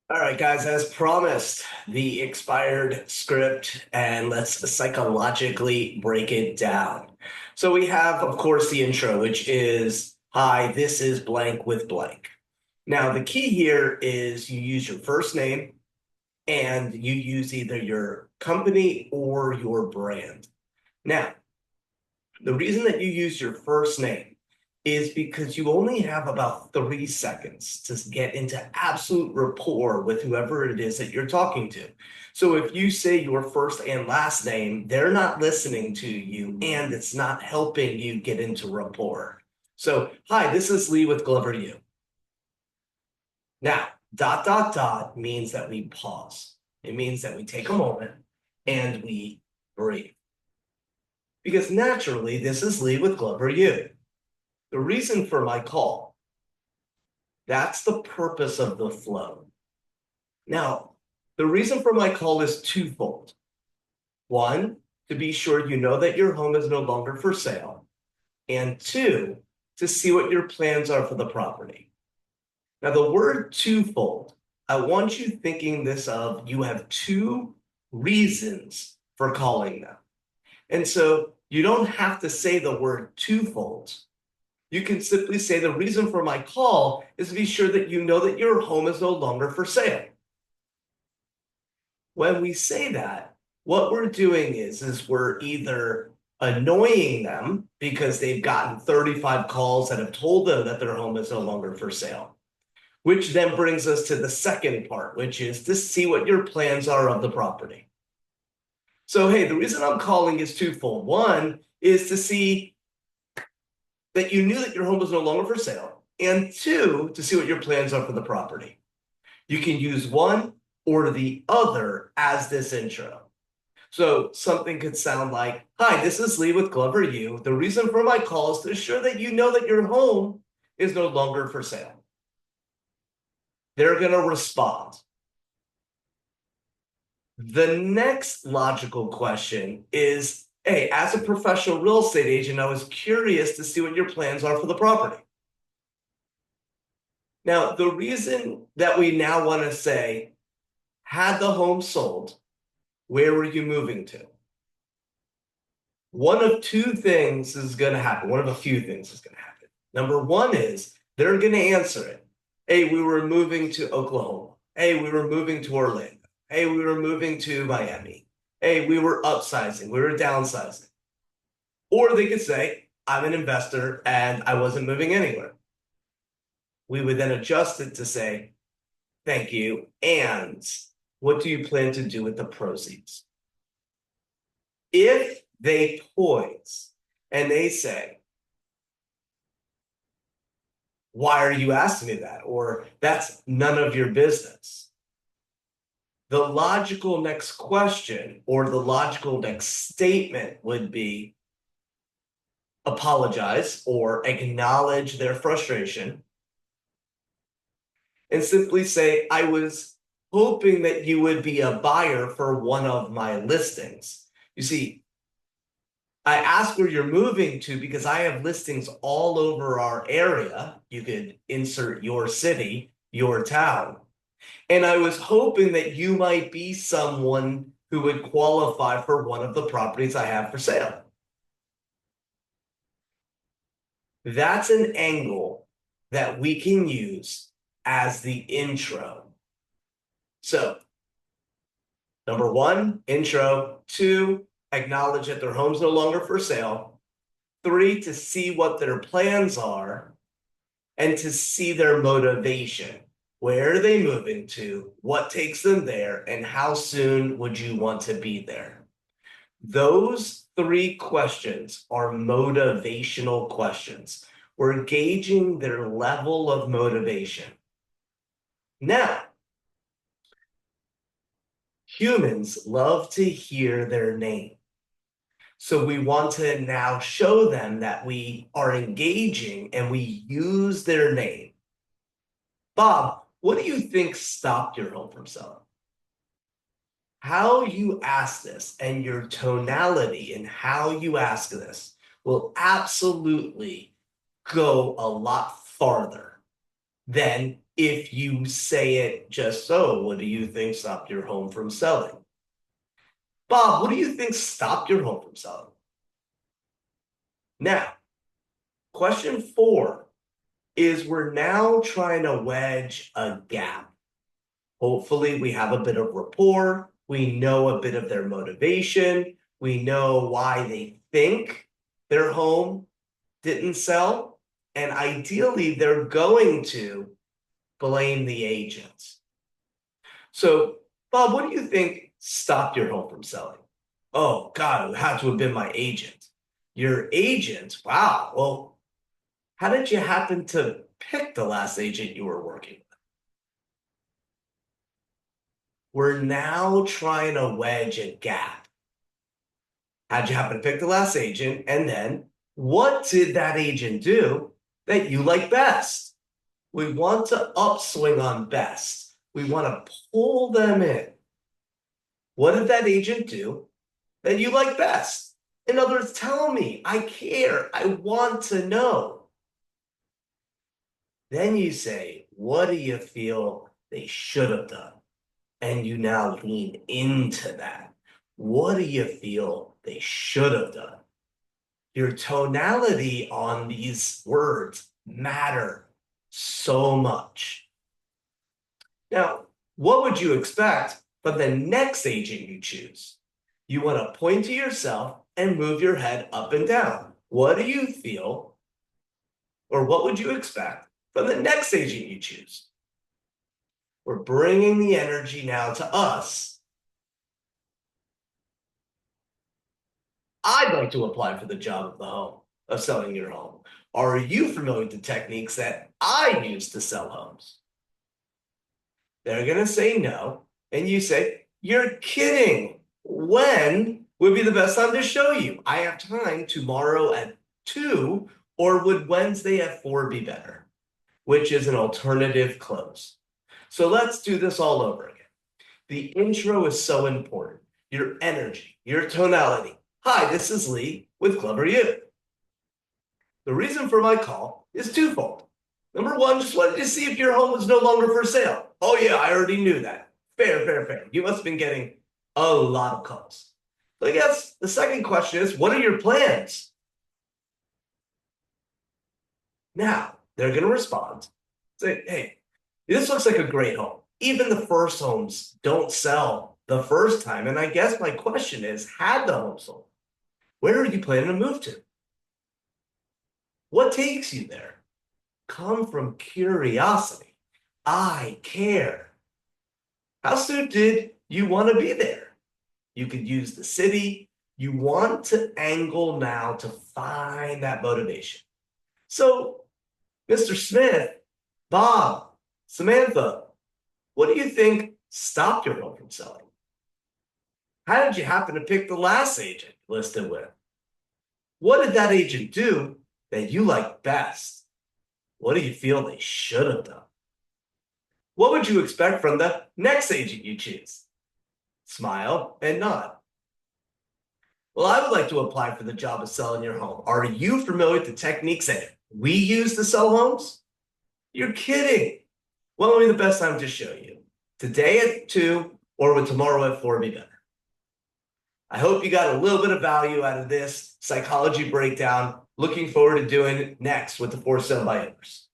All right, guys, as promised, the expired script, and let's psychologically break it down. So we have, of course, the intro, which is, hi, this is blank with blank. Now, the key here is you use your first name and you use either your company or your brand. Now, the reason that you use your first name is because you only have about 3 seconds to get into absolute rapport with whoever it is that you're talking to. So if you say your first and last name, they're not listening to you and it's not helping you get into rapport. So, hi, this is Lee with GloverU. Now, dot, dot, dot means that we pause. It means that we take a moment and we breathe. Because naturally, this is Lee with GloverU. The reason for my call, that's the purpose of the flow. Now, the reason for my call is twofold. One, to be sure you know that your home is no longer for sale. And two, to see what your plans are for the property. Now, the word twofold, I want you thinking this of you have two reasons for calling them. And so you don't have to say the word twofold. You can simply say the reason for my call is to be sure that you know that your home is no longer for sale. When we say that, what we're doing is we're either annoying them because they've gotten 35 calls that have told them that their home is no longer for sale, which then brings us to the second part, which is to see what your plans are of the property. So, hey, the reason I'm calling is twofold. One is to see that you knew that your home was no longer for sale, and two, to see what your plans are for the property. You can use one or the other as this intro. So something could sound like, hi, this is Lee with GloverU. The reason for my call is to ensure that you know that your home is no longer for sale. They're going to respond. The next logical question is, hey, as a professional real estate agent, I was curious to see what your plans are for the property. Now, the reason that we now want to say, had the home sold, where were you moving to? One of two things is going to happen. One of a few things is going to happen. Number one is they're going to answer it. Hey, we were moving to Oklahoma. Hey, we were moving to Orlando. Hey, we were moving to Miami. Hey, we were upsizing. We were downsizing. Or they could say, I'm an investor and I wasn't moving anywhere. We would then adjust it to say, thank you. And what do you plan to do with the proceeds? If they poise and they say, why are you asking me that? Or that's none of your business. The logical next question or the logical next statement would be apologize or acknowledge their frustration and simply say, I was hoping that you would be a buyer for one of my listings. You see, I asked where you're moving to because I have listings all over our area. You could insert your city, your town. And I was hoping that you might be someone who would qualify for one of the properties I have for sale. That's an angle that we can use as the intro. So, number one, intro. Two, acknowledge that their home's no longer for sale. Three, to see what their plans are and to see their motivation. Where are they moving to? What takes them there? And how soon would you want to be there? Those three questions are motivational questions. We're gauging their level of motivation. Now, humans love to hear their name. So we want to now show them that we are engaging and we use their name. Bob, what do you think stopped your home from selling? How you ask this and your tonality and how you ask this will absolutely go a lot farther than if you say it just so. What do you think stopped your home from selling? Bob, what do you think stopped your home from selling? Now, question 4 is we're now trying to wedge a gap. Hopefully, we have a bit of rapport. We know a bit of their motivation. We know why they think their home didn't sell. And ideally, they're going to blame the agents. So, Bob, what do you think stopped your home from selling? Oh, God, it had to have been my agent. Your agent? Wow. Well, how did you happen to pick the last agent you were working with? We're now trying to wedge a gap. How'd you happen to pick the last agent? And then what did that agent do that you like best? We want to upswing on best. We want to pull them in. What did that agent do that you like best? In other words, tell me, I care, I want to know. Then you say, what do you feel they should have done? And you now lean into that. What do you feel they should have done? Your tonality on these words matter so much. Now, what would you expect from the next agent you choose? You want to point to yourself and move your head up and down. What do you feel, or what would you expect from the next agent you choose? We're bringing the energy now to us. I'd like to apply for the job of the home, of selling your home. Are you familiar with the techniques that I use to sell homes? They're going to say no. And you say, you're kidding. When would be the best time to show you? I have time tomorrow at 2, or would Wednesday at 4 be better? Which is an alternative close. So let's do this all over again. The intro is so important. Your energy, your tonality. Hi, this is Lee with GloverU. The reason for my call is twofold. Number one, just wanted to see if your home was no longer for sale. Oh yeah, I already knew that. Fair. You must have been getting a lot of calls. So I guess the second question is, what are your plans? Now, they're going to respond. Say, hey, this looks like a great home. Even the first homes don't sell the first time. And I guess my question is, had the home sold? Where are you planning to move to? What takes you there? Come from curiosity. I care. How soon did you want to be there? You could use the city. You want to angle now to find that motivation. So, Mr. Smith, Bob, Samantha, what do you think stopped your home from selling? How did you happen to pick the last agent listed with? What did that agent do that you like best? What do you feel they should have done? What would you expect from the next agent you choose? Smile and nod. Well, I would like to apply for the job of selling your home. Are you familiar with the techniques that we use to sell homes? You're kidding. When will be the best time to show you? Today at 2, or would tomorrow at 4 be better? I hope you got a little bit of value out of this psychology breakdown. Looking forward to doing it next with the for sale by owners.